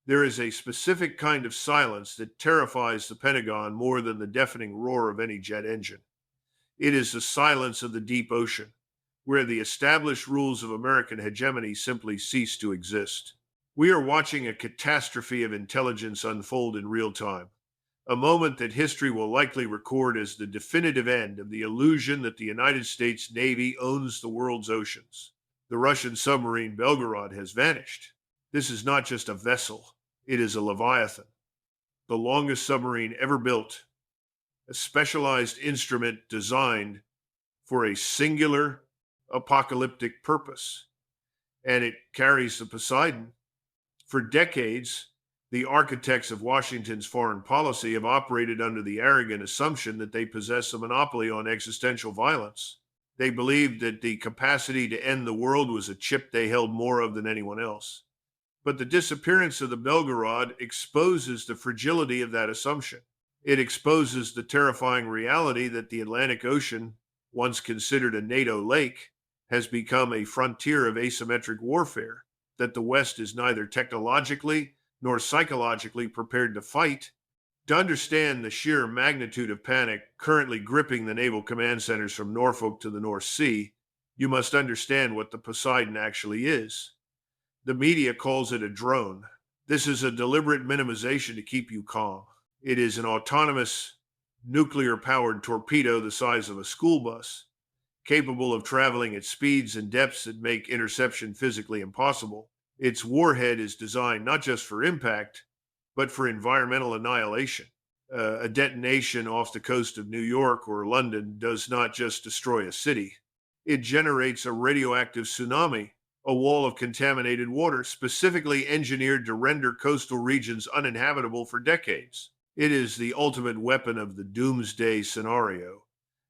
There is a specific kind of silence that terrifies the Pentagon more than the deafening roar of any jet engine. It is the silence of the deep ocean, where the established rules of American hegemony simply cease to exist. We are watching a catastrophe of intelligence unfold in real time, a moment that history will likely record as the definitive end of the illusion that the United States Navy owns the world's oceans. The Russian submarine Belgorod has vanished. This is not just a vessel, it is a leviathan, the longest submarine ever built, a specialized instrument designed for a singular apocalyptic purpose. And it carries the Poseidon. For decades, the architects of Washington's foreign policy have operated under the arrogant assumption that they possess a monopoly on existential violence. They believed that the capacity to end the world was a chip they held more of than anyone else. But the disappearance of the Belgorod exposes the fragility of that assumption. It exposes the terrifying reality that the Atlantic Ocean, once considered a NATO lake, has become a frontier of asymmetric warfare that the West is neither technologically nor psychologically prepared to fight. To understand the sheer magnitude of panic currently gripping the naval command centers from Norfolk to the North Sea, you must understand what the Poseidon actually is. The media calls it a drone. This is a deliberate minimization to keep you calm. It is an autonomous, nuclear-powered torpedo the size of a school bus, capable of traveling at speeds and depths that make interception physically impossible. Its warhead is designed not just for impact, but for environmental annihilation. A detonation off the coast of New York or London does not just destroy a city. It generates a radioactive tsunami, a wall of contaminated water specifically engineered to render coastal regions uninhabitable for decades. It is the ultimate weapon of the Doomsday scenario,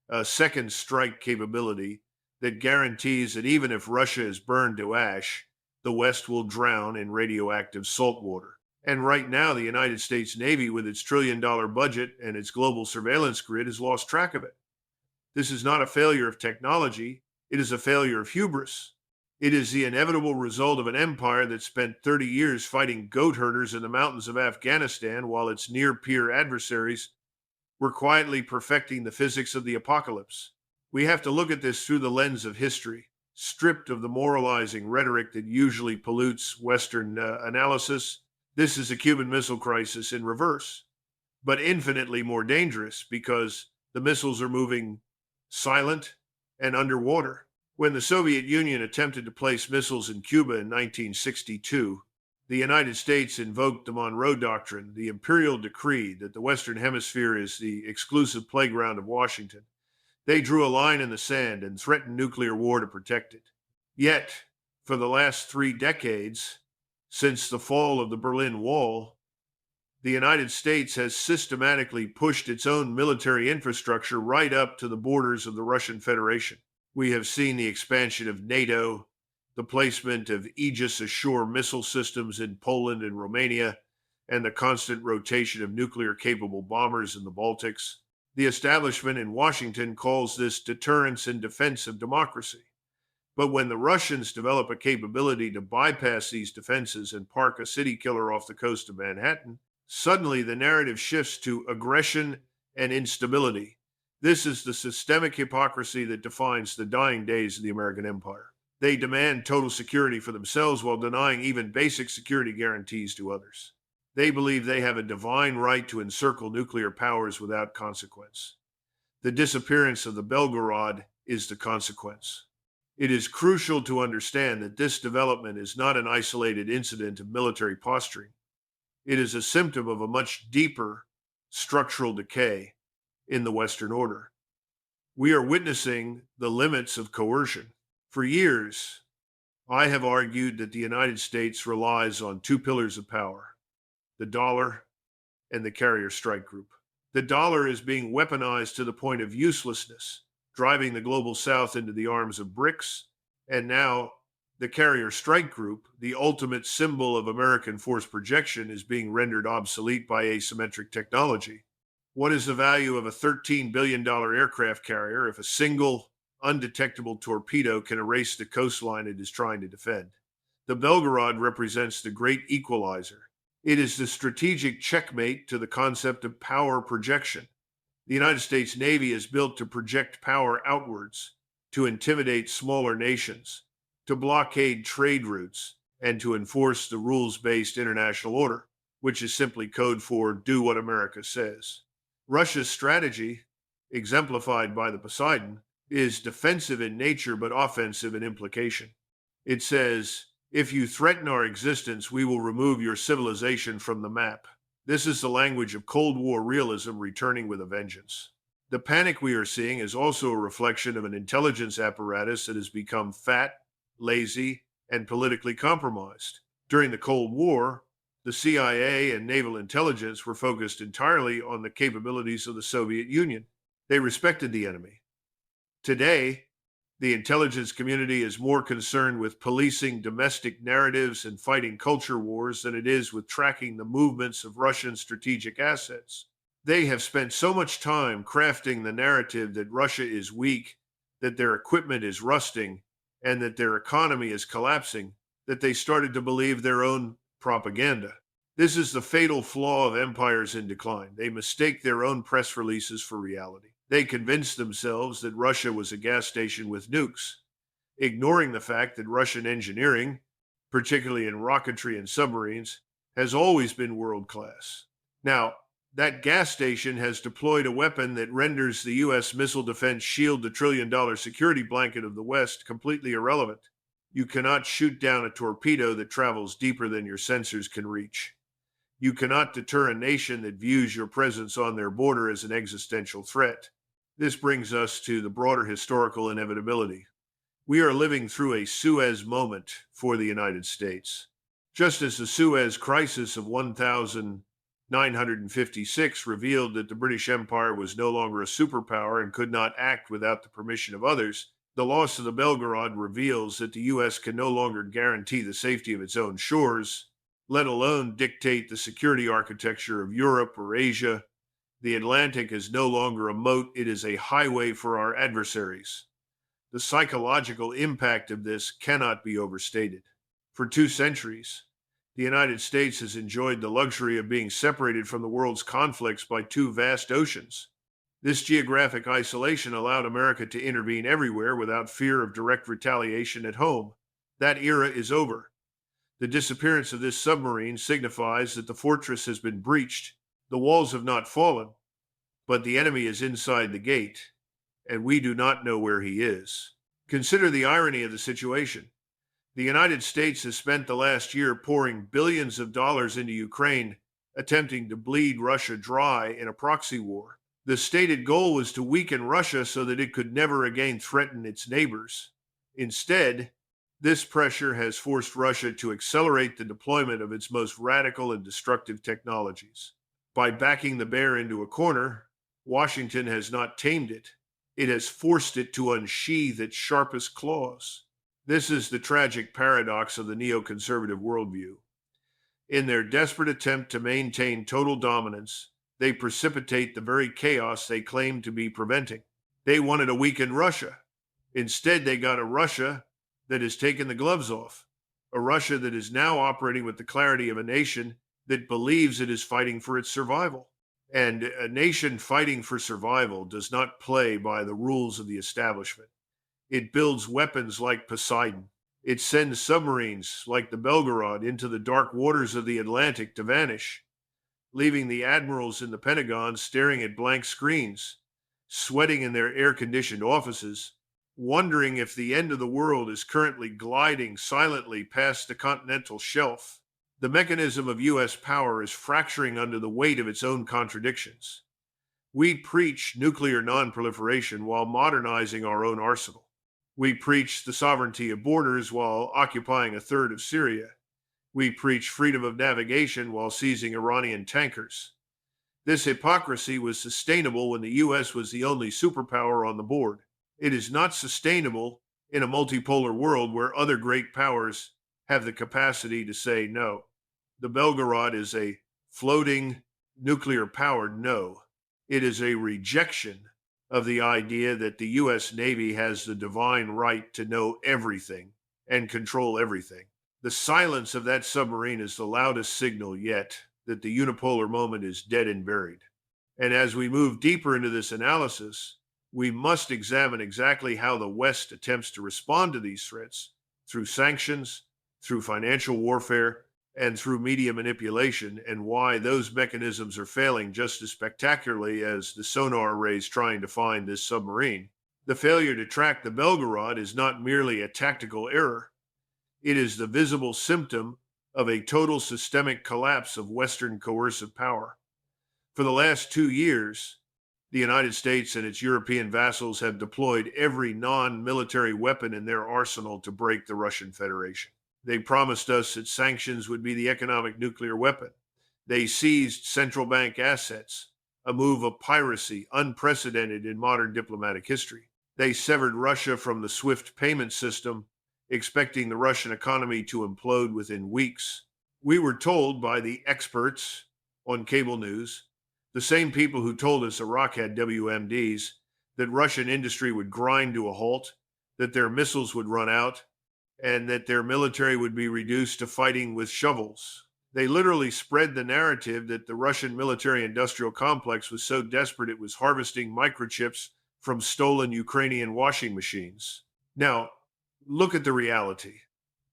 a second strike capability that guarantees that even if Russia is burned to ash, the West will drown in radioactive salt water. And right now, the United States Navy, with its trillion-dollar budget and its global surveillance grid, has lost track of it. This is not a failure of technology. It is a failure of hubris. It is the inevitable result of an empire that spent 30 years fighting goat herders in the mountains of Afghanistan while its near-peer adversaries were quietly perfecting the physics of the apocalypse. We have to look at this through the lens of history, stripped of the moralizing rhetoric that usually pollutes Western analysis. This is a Cuban Missile Crisis in reverse, but infinitely more dangerous because the missiles are moving silent and underwater. When the Soviet Union attempted to place missiles in Cuba in 1962, the United States invoked the Monroe Doctrine, the imperial decree that the Western Hemisphere is the exclusive playground of Washington. They drew a line in the sand and threatened nuclear war to protect it. Yet, for the last 3 decades, since the fall of the Berlin Wall, the United States has systematically pushed its own military infrastructure right up to the borders of the Russian Federation. We have seen the expansion of NATO, the placement of Aegis Ashore missile systems in Poland and Romania, and the constant rotation of nuclear-capable bombers in the Baltics. The establishment in Washington calls this deterrence and defense of democracy. But when the Russians develop a capability to bypass these defenses and park a city killer off the coast of Manhattan, suddenly the narrative shifts to aggression and instability. This is the systemic hypocrisy that defines the dying days of the American empire. They demand total security for themselves while denying even basic security guarantees to others. They believe they have a divine right to encircle nuclear powers without consequence. The disappearance of the Belgorod is the consequence. It is crucial to understand that this development is not an isolated incident of military posturing. It is a symptom of a much deeper structural decay in the Western order. We are witnessing the limits of coercion. For years, I have argued that the United States relies on 2 pillars of power, the dollar and the carrier strike group. The dollar is being weaponized to the point of uselessness, driving the global south into the arms of BRICS, and now the carrier strike group, the ultimate symbol of American force projection, is being rendered obsolete by asymmetric technology. What is the value of a $13 billion aircraft carrier if a single undetectable torpedo can erase the coastline it is trying to defend? The Belgorod represents the great equalizer. It is the strategic checkmate to the concept of power projection. The United States Navy is built to project power outwards, to intimidate smaller nations, to blockade trade routes, and to enforce the rules-based international order, which is simply code for do what America says. Russia's strategy, exemplified by the Poseidon, is defensive in nature but offensive in implication. It says, if you threaten our existence, we will remove your civilization from the map. This is the language of Cold War realism returning with a vengeance. The panic we are seeing is also a reflection of an intelligence apparatus that has become fat, lazy, and politically compromised. During the Cold War, the CIA and naval intelligence were focused entirely on the capabilities of the Soviet Union. They respected the enemy. Today, the intelligence community is more concerned with policing domestic narratives and fighting culture wars than it is with tracking the movements of Russian strategic assets. They have spent so much time crafting the narrative that Russia is weak, that their equipment is rusting, and that their economy is collapsing, that they started to believe their own propaganda. This is the fatal flaw of empires in decline. They mistake their own press releases for reality. They convince themselves that Russia was a gas station with nukes, ignoring the fact that Russian engineering, particularly in rocketry and submarines, has always been world class. Now, that gas station has deployed a weapon that renders the U.S. missile defense shield, the trillion-dollar security blanket of the West, completely irrelevant. You cannot shoot down a torpedo that travels deeper than your sensors can reach. You cannot deter a nation that views your presence on their border as an existential threat. This brings us to the broader historical inevitability. We are living through a Suez moment for the United States. Just as the Suez Crisis of 1956 revealed that the British Empire was no longer a superpower and could not act without the permission of others, the loss of the Belgorod reveals that the U.S. can no longer guarantee the safety of its own shores, let alone dictate the security architecture of Europe or Asia. The Atlantic is no longer a moat, it is a highway for our adversaries. The psychological impact of this cannot be overstated. For 2 centuries, the United States has enjoyed the luxury of being separated from the world's conflicts by 2 vast oceans. This geographic isolation allowed America to intervene everywhere without fear of direct retaliation at home. That era is over. The disappearance of this submarine signifies that the fortress has been breached. The walls have not fallen, but the enemy is inside the gate, and we do not know where he is. Consider the irony of the situation. The United States has spent the last year pouring billions of dollars into Ukraine, attempting to bleed Russia dry in a proxy war. The stated goal was to weaken Russia so that it could never again threaten its neighbors. Instead, this pressure has forced Russia to accelerate the deployment of its most radical and destructive technologies. By backing the bear into a corner, Washington has not tamed it. It has forced it to unsheath its sharpest claws. This is the tragic paradox of the neoconservative worldview. In their desperate attempt to maintain total dominance, they precipitate the very chaos they claim to be preventing. They wanted to weaken Russia. Instead, they got a Russia that has taken the gloves off, a Russia that is now operating with the clarity of a nation that believes it is fighting for its survival. And a nation fighting for survival does not play by the rules of the establishment. It builds weapons like Poseidon. It sends submarines like the Belgorod into the dark waters of the Atlantic to vanish, leaving the admirals in the Pentagon staring at blank screens, sweating in their air-conditioned offices, wondering if the end of the world is currently gliding silently past the continental shelf. The mechanism of U.S. power is fracturing under the weight of its own contradictions. We preach nuclear nonproliferation while modernizing our own arsenal. We preach the sovereignty of borders while occupying a third of Syria. We preach freedom of navigation while seizing Iranian tankers. This hypocrisy was sustainable when the U.S. was the only superpower on the board. It is not sustainable in a multipolar world where other great powers have the capacity to say no. The Belgorod is a floating nuclear-powered no. It is a rejection of the idea that the U.S. Navy has the divine right to know everything and control everything. The silence of that submarine is the loudest signal yet that the unipolar moment is dead and buried. And as we move deeper into this analysis, we must examine exactly how the West attempts to respond to these threats through sanctions, through financial warfare, and through media manipulation, and why those mechanisms are failing just as spectacularly as the sonar arrays trying to find this submarine. The failure to track the Belgorod is not merely a tactical error, it is the visible symptom of a total systemic collapse of Western coercive power. For the last 2 years, the United States and its European vassals have deployed every non-military weapon in their arsenal to break the Russian Federation. They promised us that sanctions would be the economic nuclear weapon. They seized central bank assets, a move of piracy unprecedented in modern diplomatic history. They severed Russia from the SWIFT payment system, expecting the Russian economy to implode within weeks. We were told by the experts on cable news, the same people who told us Iraq had WMDs, that Russian industry would grind to a halt, that their missiles would run out, and that their military would be reduced to fighting with shovels. They literally spread the narrative that the Russian military-industrial complex was so desperate it was harvesting microchips from stolen Ukrainian washing machines. Now, look at the reality.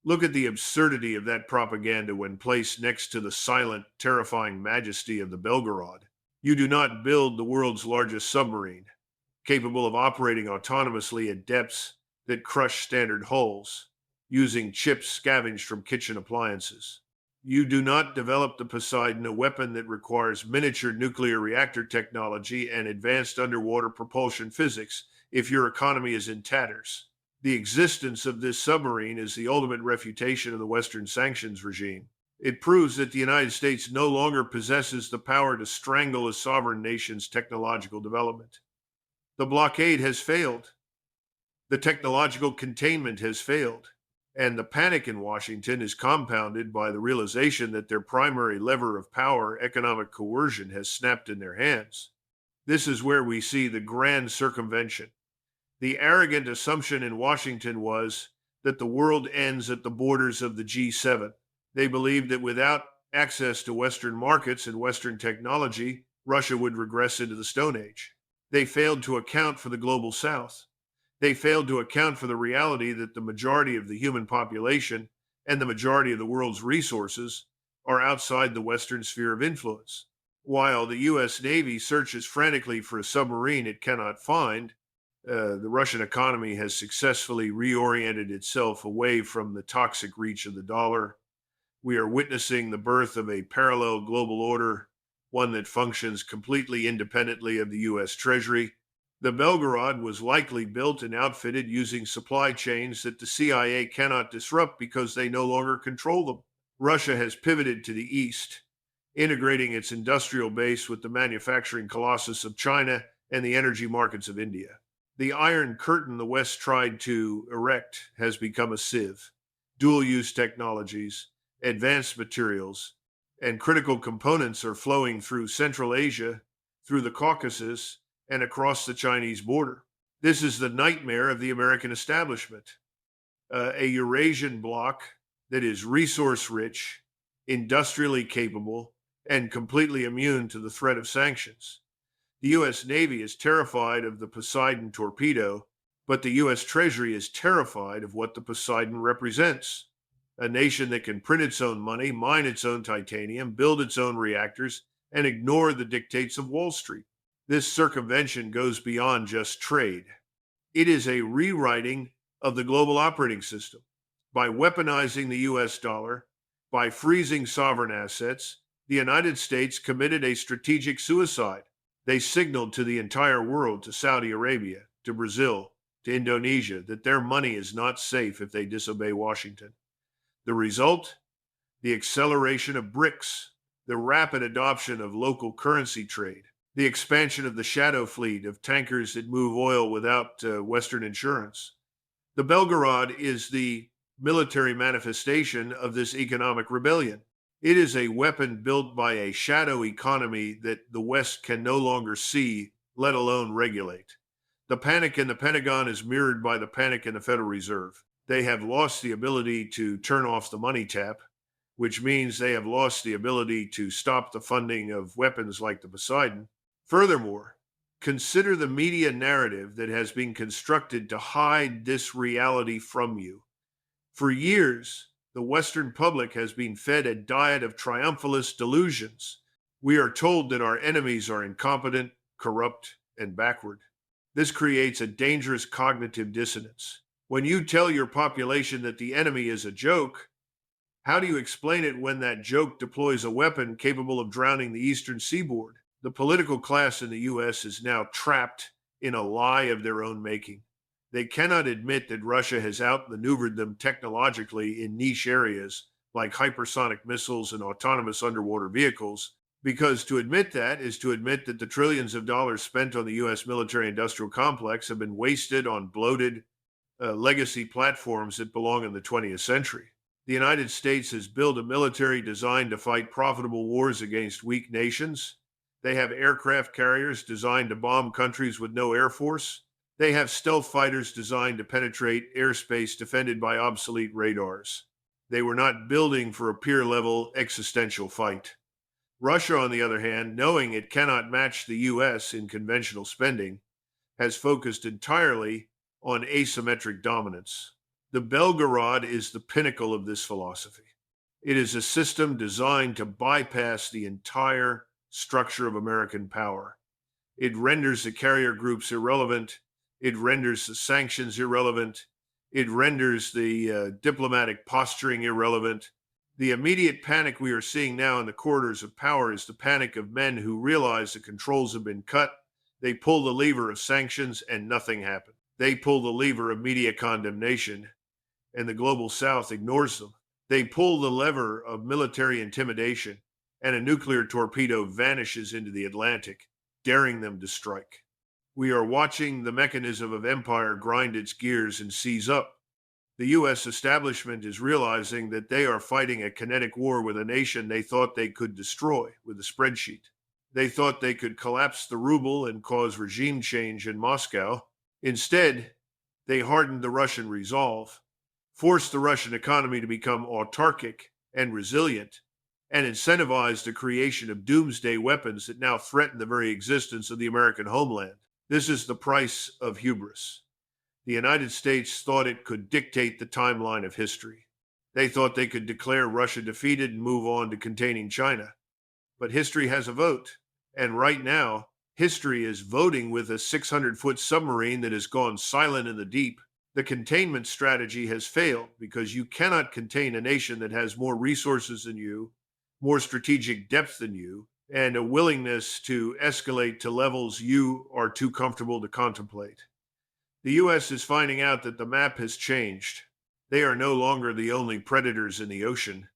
Look at the absurdity of that propaganda when placed next to the silent, terrifying majesty of the Belgorod. You do not build the world's largest submarine, capable of operating autonomously at depths that crush standard hulls, using chips scavenged from kitchen appliances. You do not develop the Poseidon, a weapon that requires miniature nuclear reactor technology and advanced underwater propulsion physics, if your economy is in tatters. The existence of this submarine is the ultimate refutation of the Western sanctions regime. It proves that the United States no longer possesses the power to strangle a sovereign nation's technological development. The blockade has failed. The technological containment has failed. And the panic in Washington is compounded by the realization that their primary lever of power, economic coercion, has snapped in their hands. This is where we see the grand circumvention. The arrogant assumption in Washington was that the world ends at the borders of the G7. They believed that without access to Western markets and Western technology, Russia would regress into the Stone Age. They failed to account for the global South. They failed to account for the reality that the majority of the human population and the majority of the world's resources are outside the Western sphere of influence. While the U.S. Navy searches frantically for a submarine it cannot find, the Russian economy has successfully reoriented itself away from the toxic reach of the dollar. We are witnessing the birth of a parallel global order, one that functions completely independently of the U.S. Treasury. The Belgorod was likely built and outfitted using supply chains that the CIA cannot disrupt because they no longer control them. Russia has pivoted to the east, integrating its industrial base with the manufacturing colossus of China and the energy markets of India. The Iron Curtain the West tried to erect has become a sieve. Dual-use technologies, advanced materials, and critical components are flowing through Central Asia, through the Caucasus, and across the Chinese border. This is the nightmare of the American establishment. A Eurasian bloc that is resource-rich, industrially capable, and completely immune to the threat of sanctions. The U.S. Navy is terrified of the Poseidon torpedo, but the U.S. Treasury is terrified of what the Poseidon represents. A nation that can print its own money, mine its own titanium, build its own reactors, and ignore the dictates of Wall Street. This circumvention goes beyond just trade. It is a rewriting of the global operating system. By weaponizing the U.S. dollar, by freezing sovereign assets, the United States committed a strategic suicide. They signaled to the entire world, to Saudi Arabia, to Brazil, to Indonesia, that their money is not safe if they disobey Washington. The result? The acceleration of BRICS, the rapid adoption of local currency trade, the expansion of the shadow fleet of tankers that move oil without Western insurance. The Belgorod is the military manifestation of this economic rebellion. It is a weapon built by a shadow economy that the West can no longer see, let alone regulate. The panic in the Pentagon is mirrored by the panic in the Federal Reserve. They have lost the ability to turn off the money tap, which means they have lost the ability to stop the funding of weapons like the Poseidon. Furthermore, consider the media narrative that has been constructed to hide this reality from you. For years, the Western public has been fed a diet of triumphalist delusions. We are told that our enemies are incompetent, corrupt, and backward. This creates a dangerous cognitive dissonance. When you tell your population that the enemy is a joke, how do you explain it when that joke deploys a weapon capable of drowning the eastern seaboard? The political class in the US is now trapped in a lie of their own making. They cannot admit that Russia has outmaneuvered them technologically in niche areas like hypersonic missiles and autonomous underwater vehicles, because to admit that is to admit that the trillions of dollars spent on the US military industrial complex have been wasted on bloated legacy platforms that belong in the 20th century. The United States has built a military designed to fight profitable wars against weak nations. They have aircraft carriers designed to bomb countries with no air force. They have stealth fighters designed to penetrate airspace defended by obsolete radars. They were not building for a peer-level existential fight. Russia, on the other hand, knowing it cannot match the US in conventional spending, has focused entirely on asymmetric dominance. The Belgorod is the pinnacle of this philosophy. It is a system designed to bypass the entire structure of American power. It renders the carrier groups irrelevant. It renders the sanctions irrelevant. It renders the diplomatic posturing irrelevant. The immediate panic we are seeing now in the corridors of power is the panic of men who realize the controls have been cut. They pull the lever of sanctions and nothing happens. They pull the lever of media condemnation and the global south ignores them. They pull the lever of military intimidation and a nuclear torpedo vanishes into the Atlantic, daring them to strike. We are watching the mechanism of empire grind its gears and seize up. The US establishment is realizing that they are fighting a kinetic war with a nation they thought they could destroy with a spreadsheet. They thought they could collapse the ruble and cause regime change in Moscow. Instead, they hardened the Russian resolve, forced the Russian economy to become autarkic and resilient, and incentivized the creation of doomsday weapons that now threaten the very existence of the American homeland. This is the price of hubris. The United States thought it could dictate the timeline of history. They thought they could declare Russia defeated and move on to containing China. But history has a vote, and right now, history is voting with a 600-foot submarine that has gone silent in the deep. The containment strategy has failed because you cannot contain a nation that has more resources than you, more strategic depth than you, and a willingness to escalate to levels you are too comfortable to contemplate. The US is finding out that the map has changed. They are no longer the only predators in the ocean.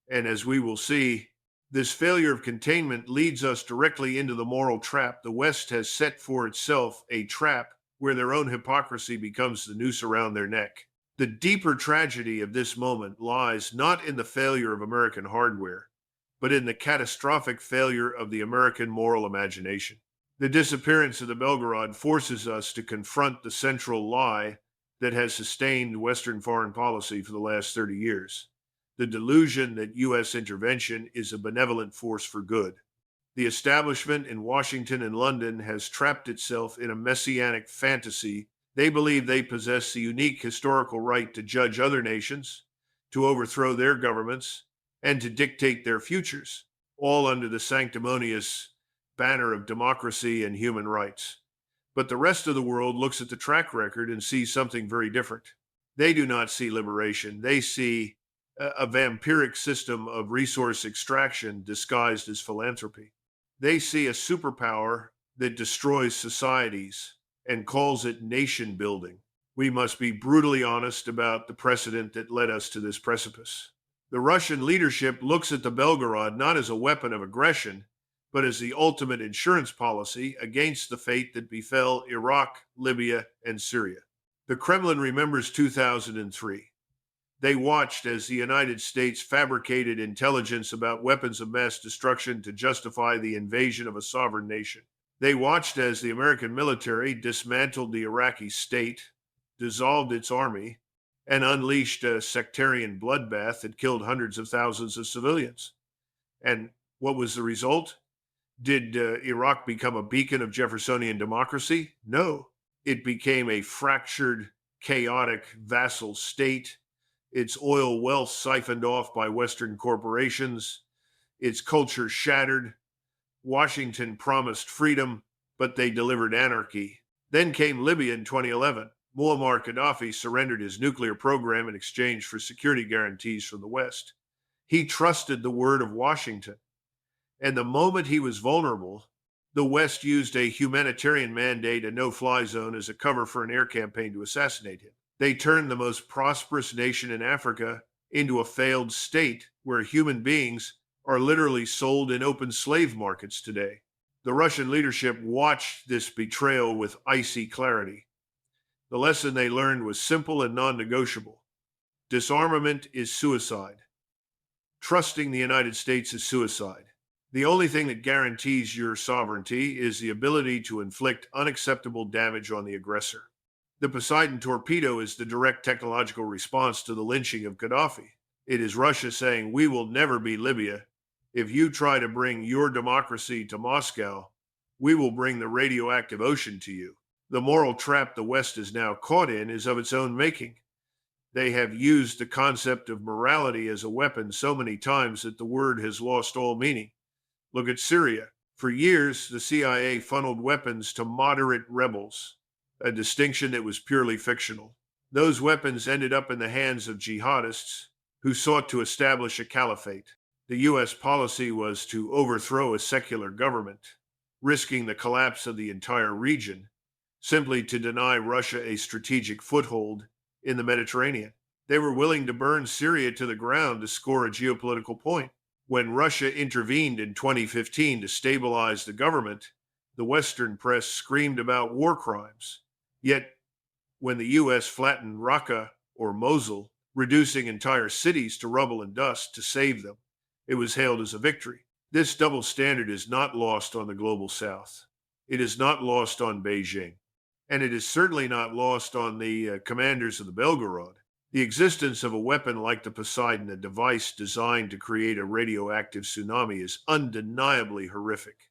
And as we will see, this failure of containment leads us directly into the moral trap. The West has set for itself a trap where their own hypocrisy becomes the noose around their neck. The deeper tragedy of this moment lies not in the failure of American hardware, but in the catastrophic failure of the American moral imagination. The disappearance of the Belgorod forces us to confront the central lie that has sustained Western foreign policy for the last 30 years. The delusion that U.S. intervention is a benevolent force for good. The establishment in Washington and London has trapped itself in a messianic fantasy. They believe they possess the unique historical right to judge other nations, to overthrow their governments, and to dictate their futures, all under the sanctimonious banner of democracy and human rights. But the rest of the world looks at the track record and sees something very different. They do not see liberation. They see a vampiric system of resource extraction disguised as philanthropy. They see a superpower that destroys societies and calls it nation building. We must be brutally honest about the precedent that led us to this precipice. The Russian leadership looks at the Belgorod not as a weapon of aggression, but as the ultimate insurance policy against the fate that befell Iraq, Libya, and Syria. The Kremlin remembers 2003. They watched as the United States fabricated intelligence about weapons of mass destruction to justify the invasion of a sovereign nation. They watched as the American military dismantled the Iraqi state, dissolved its army, and unleashed a sectarian bloodbath that killed hundreds of thousands of civilians. And what was the result? Did Iraq become a beacon of Jeffersonian democracy? No. It became a fractured, chaotic vassal state, its oil wealth siphoned off by Western corporations, its culture shattered. Washington promised freedom, but they delivered anarchy. Then came Libya in 2011. Muammar Gaddafi surrendered his nuclear program in exchange for security guarantees from the West. He trusted the word of Washington. And the moment he was vulnerable, the West used a humanitarian mandate, a no-fly zone, as a cover for an air campaign to assassinate him. They turned the most prosperous nation in Africa into a failed state where human beings are literally sold in open slave markets today. The Russian leadership watched this betrayal with icy clarity. The lesson they learned was simple and non-negotiable. Disarmament is suicide. Trusting the United States is suicide. The only thing that guarantees your sovereignty is the ability to inflict unacceptable damage on the aggressor. The Poseidon torpedo is the direct technological response to the lynching of Gaddafi. It is Russia saying, "We will never be Libya. If you try to bring your democracy to Moscow, we will bring the radioactive ocean to you." The moral trap the West is now caught in is of its own making. They have used the concept of morality as a weapon so many times that the word has lost all meaning. Look at Syria. For years, the CIA funneled weapons to moderate rebels, a distinction that was purely fictional. Those weapons ended up in the hands of jihadists who sought to establish a caliphate. The U.S. policy was to overthrow a secular government, risking the collapse of the entire region, simply to deny Russia a strategic foothold in the Mediterranean. They were willing to burn Syria to the ground to score a geopolitical point. When Russia intervened in 2015 to stabilize the government, the Western press screamed about war crimes. Yet, when the U.S. flattened Raqqa or Mosul, reducing entire cities to rubble and dust to save them, it was hailed as a victory. This double standard is not lost on the global South. It is not lost on Beijing. And it is certainly not lost on the commanders of the Belgorod. The existence of a weapon like the Poseidon, a device designed to create a radioactive tsunami, is undeniably horrific.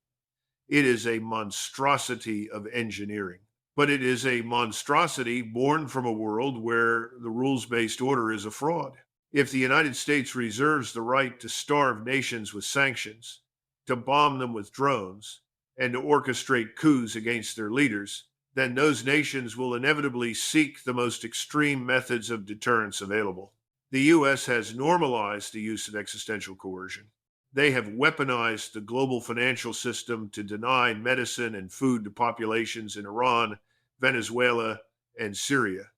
It is a monstrosity of engineering. But it is a monstrosity born from a world where the rules-based order is a fraud. If the United States reserves the right to starve nations with sanctions, to bomb them with drones, and to orchestrate coups against their leaders, then those nations will inevitably seek the most extreme methods of deterrence available. The U.S. has normalized the use of existential coercion. They have weaponized the global financial system to deny medicine and food to populations in Iran, Venezuela, and Syria.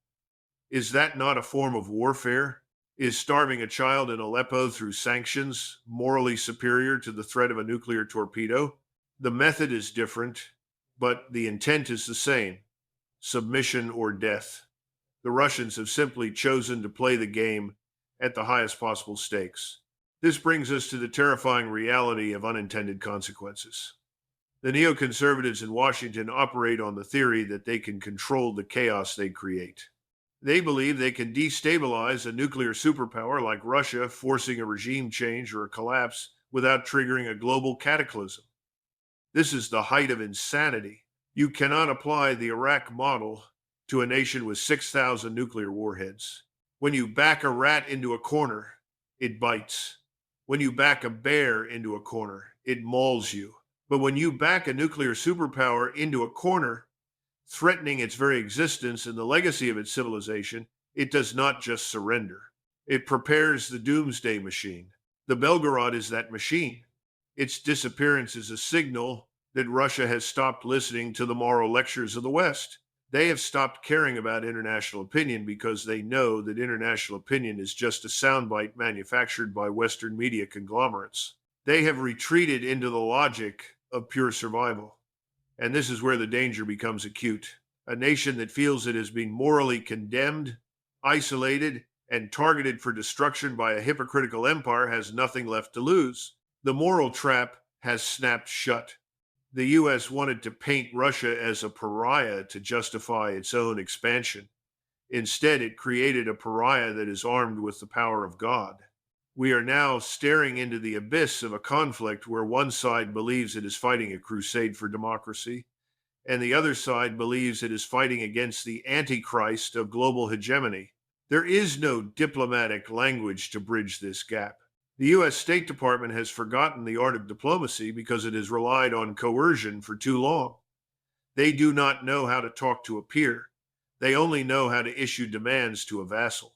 Is that not a form of warfare? Is starving a child in Aleppo through sanctions morally superior to the threat of a nuclear torpedo? The method is different, but the intent is the same: submission or death. The Russians have simply chosen to play the game at the highest possible stakes. This brings us to the terrifying reality of unintended consequences. The neoconservatives in Washington operate on the theory that they can control the chaos they create. They believe they can destabilize a nuclear superpower like Russia, forcing a regime change or a collapse without triggering a global cataclysm. This is the height of insanity. You cannot apply the Iraq model to a nation with 6,000 nuclear warheads. When you back a rat into a corner, it bites. When you back a bear into a corner, it mauls you. But when you back a nuclear superpower into a corner, threatening its very existence and the legacy of its civilization, it does not just surrender. It prepares the Doomsday machine. The Belgorod is that machine. Its disappearance is a signal that Russia has stopped listening to the moral lectures of the West. They have stopped caring about international opinion because they know that international opinion is just a soundbite manufactured by Western media conglomerates. They have retreated into the logic of pure survival. And this is where the danger becomes acute. A nation that feels it has been morally condemned, isolated, and targeted for destruction by a hypocritical empire has nothing left to lose. The moral trap has snapped shut. The U.S. wanted to paint Russia as a pariah to justify its own expansion. Instead, it created a pariah that is armed with the power of God. We are now staring into the abyss of a conflict where one side believes it is fighting a crusade for democracy, and the other side believes it is fighting against the Antichrist of global hegemony. There is no diplomatic language to bridge this gap. The U.S. State Department has forgotten the art of diplomacy because it has relied on coercion for too long. They do not know how to talk to a peer. They only know how to issue demands to a vassal.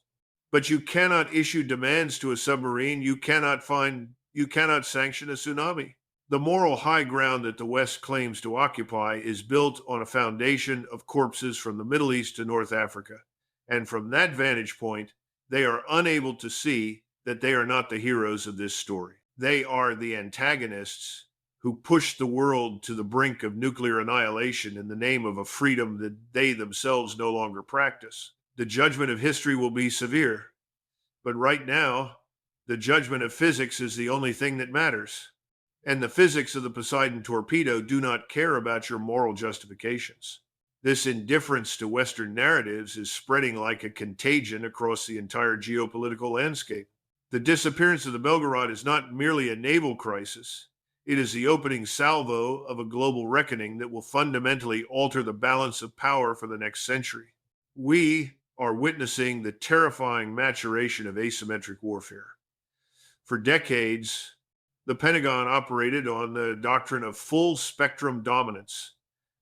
But you cannot issue demands to a submarine. You cannot sanction a tsunami. The moral high ground that the West claims to occupy is built on a foundation of corpses from the Middle East to North Africa. And from that vantage point, they are unable to see that they are not the heroes of this story. They are the antagonists who pushed the world to the brink of nuclear annihilation in the name of a freedom that they themselves no longer practice. The judgment of history will be severe, but right now, the judgment of physics is the only thing that matters. And the physics of the Poseidon torpedo do not care about your moral justifications. This indifference to Western narratives is spreading like a contagion across the entire geopolitical landscape. The disappearance of the Belgorod is not merely a naval crisis. It is the opening salvo of a global reckoning that will fundamentally alter the balance of power for the next century. We are witnessing the terrifying maturation of asymmetric warfare. For decades, the Pentagon operated on the doctrine of full spectrum dominance,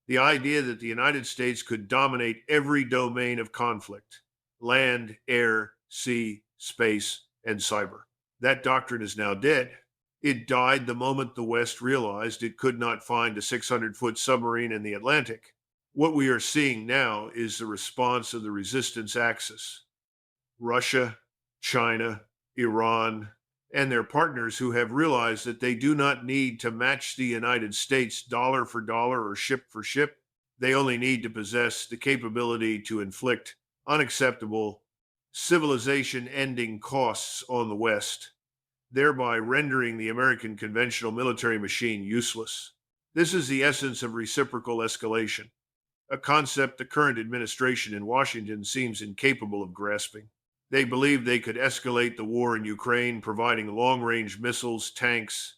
the idea that the United States could dominate every domain of conflict: land, air, sea, space, and cyber. That doctrine is now dead. It died the moment the West realized it could not find a 600-foot submarine in the Atlantic. What we are seeing now is the response of the resistance axis: Russia, China, Iran, and their partners who have realized that they do not need to match the United States dollar for dollar or ship for ship. They only need to possess the capability to inflict unacceptable, civilization-ending costs on the West, thereby rendering the American conventional military machine useless. This is the essence of reciprocal escalation, a concept the current administration in Washington seems incapable of grasping. They believe they could escalate the war in Ukraine, providing long-range missiles, tanks,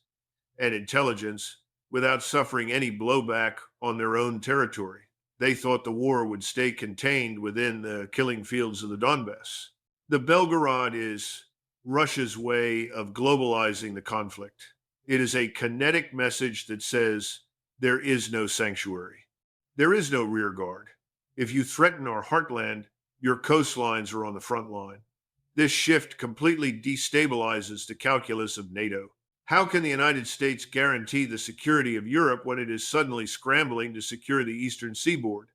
and intelligence without suffering any blowback on their own territory. They thought the war would stay contained within the killing fields of the Donbass. The Belgorod is Russia's way of globalizing the conflict. It is a kinetic message that says there is no sanctuary. There is no rear guard. If you threaten our heartland, your coastlines are on the front line. This shift completely destabilizes the calculus of NATO. How can the United States guarantee the security of Europe when it is suddenly scrambling to secure the eastern seaboard?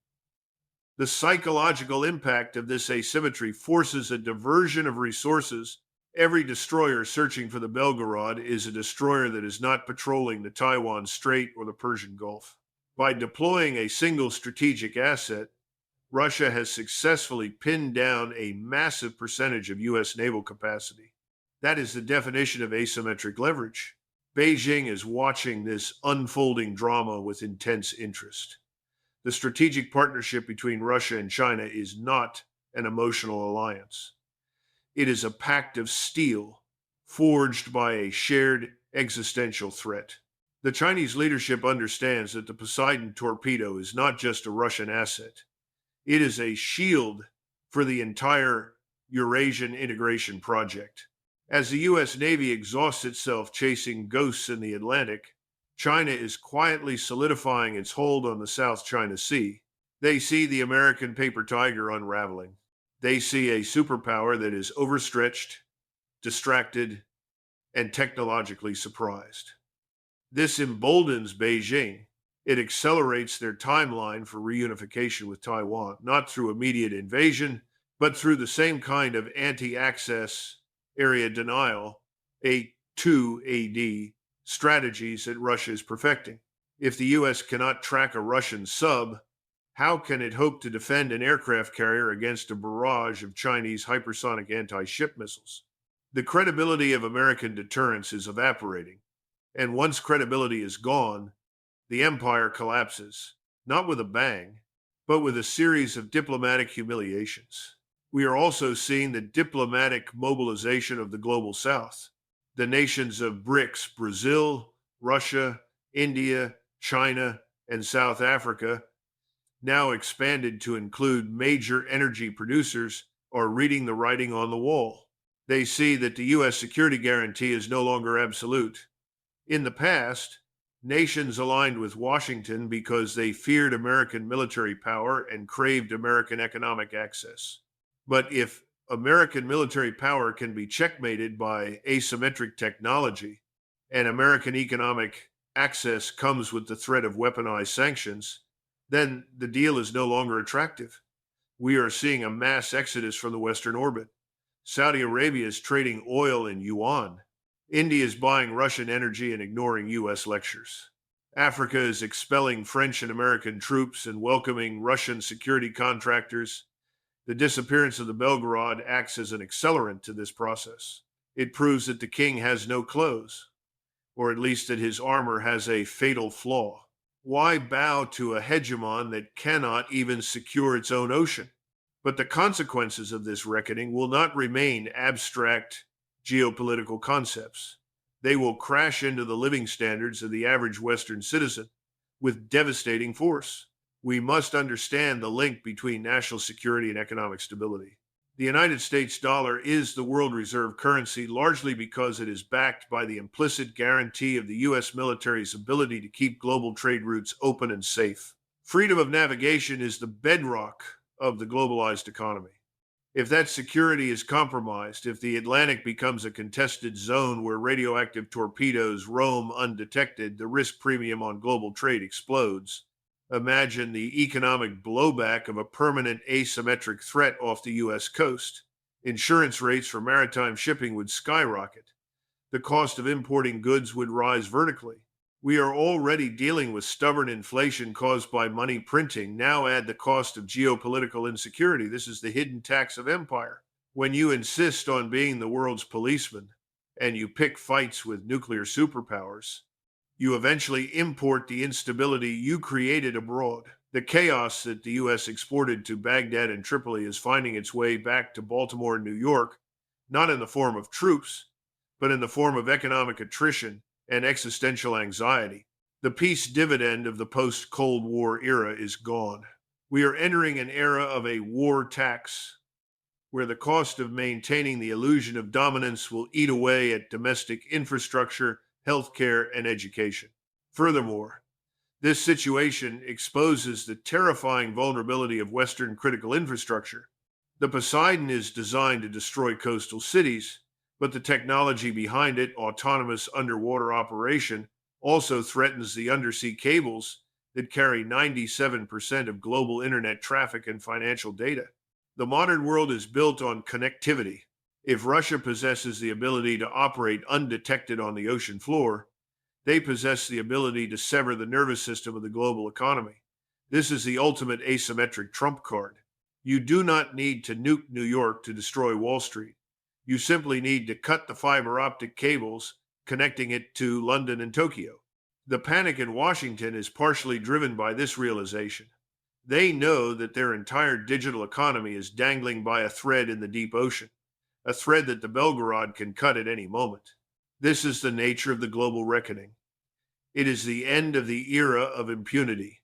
The psychological impact of this asymmetry forces a diversion of resources. Every destroyer searching for the Belgorod is a destroyer that is not patrolling the Taiwan Strait or the Persian Gulf. By deploying a single strategic asset, Russia has successfully pinned down a massive percentage of U.S. naval capacity. That is the definition of asymmetric leverage. Beijing is watching this unfolding drama with intense interest. The strategic partnership between Russia and China is not an emotional alliance. It is a pact of steel forged by a shared existential threat. The Chinese leadership understands that the Poseidon torpedo is not just a Russian asset. It is a shield for the entire Eurasian integration project. As the U.S. Navy exhausts itself chasing ghosts in the Atlantic, China is quietly solidifying its hold on the South China Sea. They see the American paper tiger unraveling. They see a superpower that is overstretched, distracted, and technologically surprised. This emboldens Beijing. It accelerates their timeline for reunification with Taiwan, not through immediate invasion, but through the same kind of anti-access area denial, A2AD, strategies that Russia is perfecting. If the U.S. cannot track a Russian sub, how can it hope to defend an aircraft carrier against a barrage of Chinese hypersonic anti-ship missiles? The credibility of American deterrence is evaporating, and once credibility is gone, the empire collapses, not with a bang, but with a series of diplomatic humiliations. We are also seeing the diplomatic mobilization of the global south. The nations of BRICS, Brazil, Russia, India, China, and South Africa, now expanded to include major energy producers, are reading the writing on the wall. They see that the U.S. security guarantee is no longer absolute. In the past, nations aligned with Washington because they feared American military power and craved American economic access. But if American military power can be checkmated by asymmetric technology, and American economic access comes with the threat of weaponized sanctions, then the deal is no longer attractive. We are seeing a mass exodus from the Western orbit. Saudi Arabia is trading oil in yuan. India is buying Russian energy and ignoring U.S. lectures. Africa is expelling French and American troops and welcoming Russian security contractors. The disappearance of the Belgorod acts as an accelerant to this process. It proves that the king has no clothes, or at least that his armor has a fatal flaw. Why bow to a hegemon that cannot even secure its own ocean? But the consequences of this reckoning will not remain abstract geopolitical concepts. They will crash into the living standards of the average Western citizen with devastating force. We must understand the link between national security and economic stability. The United States dollar is the world reserve currency largely because it is backed by the implicit guarantee of the U.S. military's ability to keep global trade routes open and safe. Freedom of navigation is the bedrock of the globalized economy. If that security is compromised, if the Atlantic becomes a contested zone where radioactive torpedoes roam undetected, the risk premium on global trade explodes. Imagine the economic blowback of a permanent asymmetric threat off the U.S. coast. Insurance rates for maritime shipping would skyrocket. The cost of importing goods would rise vertically. We are already dealing with stubborn inflation caused by money printing. Now add the cost of geopolitical insecurity. This is the hidden tax of empire. When you insist on being the world's policeman and you pick fights with nuclear superpowers, you eventually import the instability you created abroad. The chaos that the U.S. exported to Baghdad and Tripoli is finding its way back to Baltimore and New York, not in the form of troops, but in the form of economic attrition and existential anxiety. The peace dividend of the post-Cold War era is gone. We are entering an era of a war tax, where the cost of maintaining the illusion of dominance will eat away at domestic infrastructure, healthcare, and education. Furthermore, this situation exposes the terrifying vulnerability of Western critical infrastructure. The Poseidon is designed to destroy coastal cities, but the technology behind it, autonomous underwater operation, also threatens the undersea cables that carry 97% of global internet traffic and financial data. The modern world is built on connectivity. If Russia possesses the ability to operate undetected on the ocean floor, they possess the ability to sever the nervous system of the global economy. This is the ultimate asymmetric trump card. You do not need to nuke New York to destroy Wall Street. You simply need to cut the fiber optic cables connecting it to London and Tokyo. The panic in Washington is partially driven by this realization. They know that their entire digital economy is dangling by a thread in the deep ocean, a thread that the Belgorod can cut at any moment. This is the nature of the global reckoning. It is the end of the era of impunity.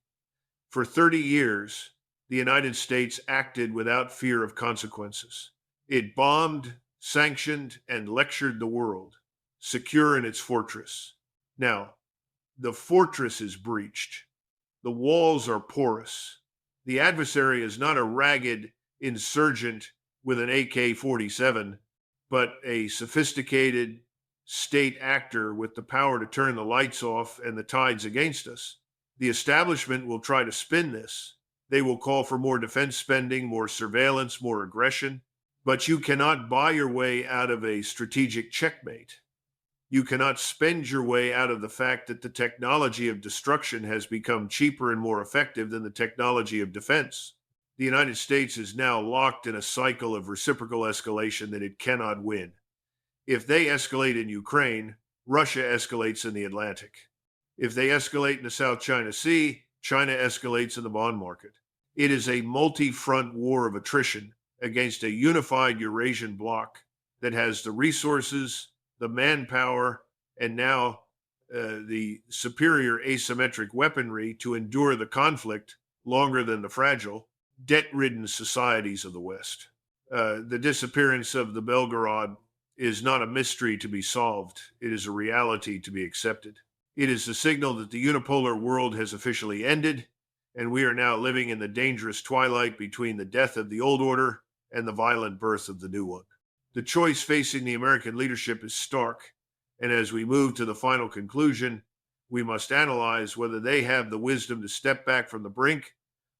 For 30 years, the United States acted without fear of consequences. It bombed, sanctioned, and lectured the world, secure in its fortress. Now, the fortress is breached. The walls are porous. The adversary is not a ragged insurgent with an AK-47, but a sophisticated state actor with the power to turn the lights off and the tides against us. The establishment will try to spin this. They will call for more defense spending, more surveillance, more aggression. But you cannot buy your way out of a strategic checkmate. You cannot spend your way out of the fact that the technology of destruction has become cheaper and more effective than the technology of defense. The United States is now locked in a cycle of reciprocal escalation that it cannot win. If they escalate in Ukraine, Russia escalates in the Atlantic. If they escalate in the South China Sea, China escalates in the bond market. It is a multi-front war of attrition against a unified Eurasian bloc that has the resources, the manpower, and now the superior asymmetric weaponry to endure the conflict longer than the fragile, debt-ridden societies of the West. The disappearance of the Belgorod is not a mystery to be solved. It is a reality to be accepted. It is the signal that the unipolar world has officially ended, and we are now living in the dangerous twilight between the death of the old order and the violent birth of the new one. The choice facing the American leadership is stark, and as we move to the final conclusion, we must analyze whether they have the wisdom to step back from the brink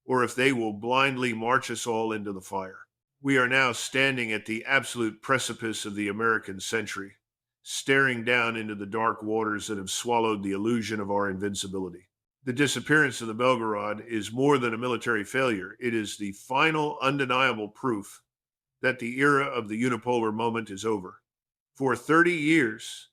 or if they will blindly march us all into the fire. We are now standing at the absolute precipice of the American century, staring down into the dark waters that have swallowed the illusion of our invincibility. The disappearance of the Belgorod is more than a military failure. It is the final undeniable proof that the era of the unipolar moment is over. For 30 years,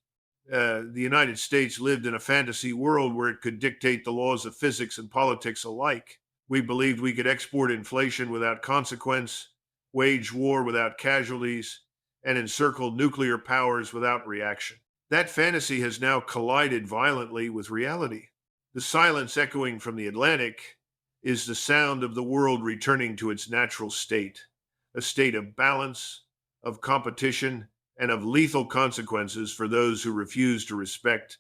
the United States lived in a fantasy world where it could dictate the laws of physics and politics alike. We believed we could export inflation without consequence, wage war without casualties, and encircle nuclear powers without reaction. That fantasy has now collided violently with reality. The silence echoing from the Atlantic is the sound of the world returning to its natural state, a state of balance, of competition, and of lethal consequences for those who refuse to respect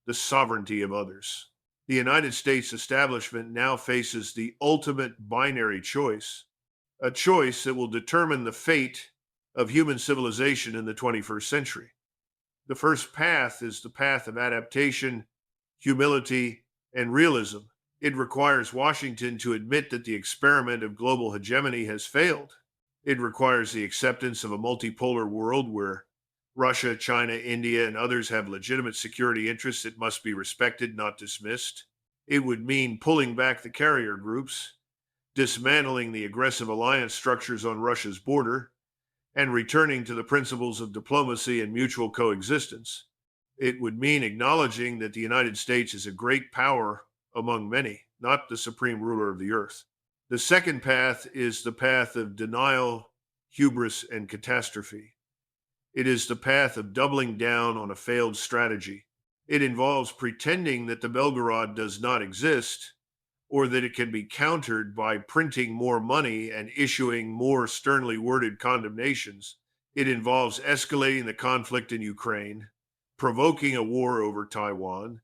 the sovereignty of others. The United States establishment now faces the ultimate binary choice, a choice that will determine the fate of human civilization in the 21st century. The first path is the path of adaptation, humility, and realism. It requires Washington to admit that the experiment of global hegemony has failed. It requires the acceptance of a multipolar world where Russia, China, India, and others have legitimate security interests that must be respected, not dismissed. It would mean pulling back the carrier groups, dismantling the aggressive alliance structures on Russia's border, and returning to the principles of diplomacy and mutual coexistence. It would mean acknowledging that the United States is a great power among many, not the supreme ruler of the earth. The second path is the path of denial, hubris, and catastrophe. It is the path of doubling down on a failed strategy. It involves pretending that the Belgorod does not exist, or that it can be countered by printing more money and issuing more sternly worded condemnations. It involves escalating the conflict in Ukraine, provoking a war over Taiwan,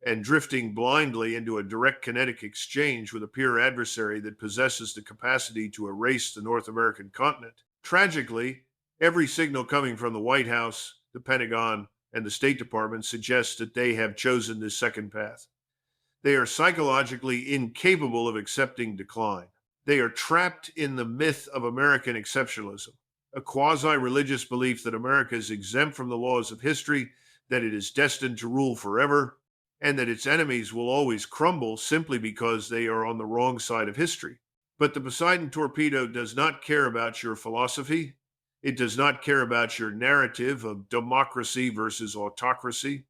and drifting blindly into a direct kinetic exchange with a peer adversary that possesses the capacity to erase the North American continent. Tragically, every signal coming from the White House, the Pentagon, and the State Department suggests that they have chosen this second path. They are psychologically incapable of accepting decline. They are trapped in the myth of American exceptionalism, a quasi-religious belief that America is exempt from the laws of history, that it is destined to rule forever, and that its enemies will always crumble simply because they are on the wrong side of history. But the Poseidon torpedo does not care about your philosophy. It does not care about your narrative of democracy versus autocracy.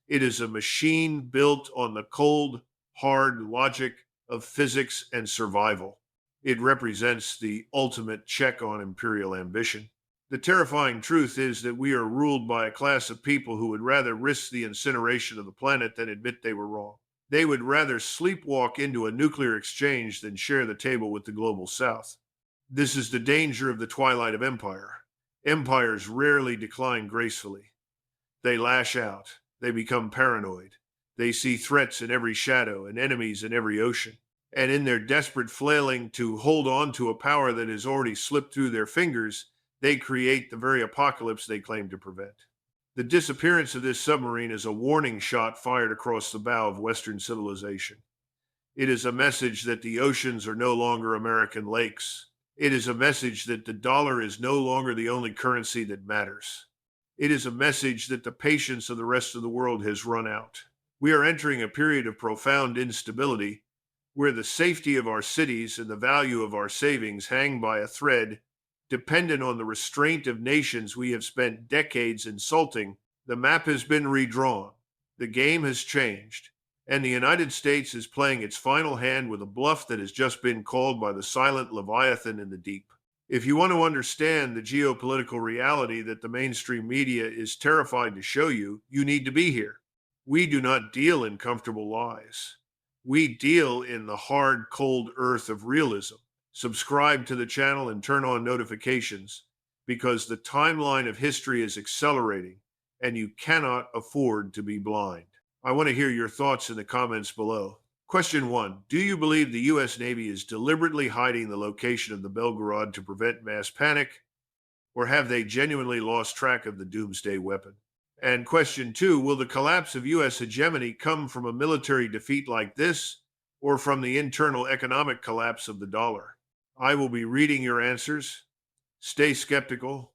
It is a machine built on the cold, hard logic of physics and survival. It represents the ultimate check on imperial ambition. The terrifying truth is that we are ruled by a class of people who would rather risk the incineration of the planet than admit they were wrong. They would rather sleepwalk into a nuclear exchange than share the table with the global south. This is the danger of the twilight of empire. Empires rarely decline gracefully. They lash out. They become paranoid. They see threats in every shadow and enemies in every ocean. And in their desperate flailing to hold on to a power that has already slipped through their fingers, they create the very apocalypse they claim to prevent. The disappearance of this submarine is a warning shot fired across the bow of Western civilization. It is a message that the oceans are no longer American lakes. It is a message that the dollar is no longer the only currency that matters. It is a message that the patience of the rest of the world has run out. We are entering a period of profound instability where the safety of our cities and the value of our savings hang by a thread dependent on the restraint of nations we have spent decades insulting. The map has been redrawn. The game has changed. And the United States is playing its final hand with a bluff that has just been called by the silent Leviathan in the deep. If you want to understand the geopolitical reality that the mainstream media is terrified to show you, you need to be here. We do not deal in comfortable lies. We deal in the hard, cold earth of realism. Subscribe to the channel and turn on notifications because the timeline of history is accelerating and you cannot afford to be blind. I want to hear your thoughts in the comments below. Question 1. Do you believe the U.S. Navy is deliberately hiding the location of the Belgorod to prevent mass panic, or have they genuinely lost track of the Doomsday weapon? And question 2. Will the collapse of U.S. hegemony come from a military defeat like this, or from the internal economic collapse of the dollar? I will be reading your answers. Stay skeptical,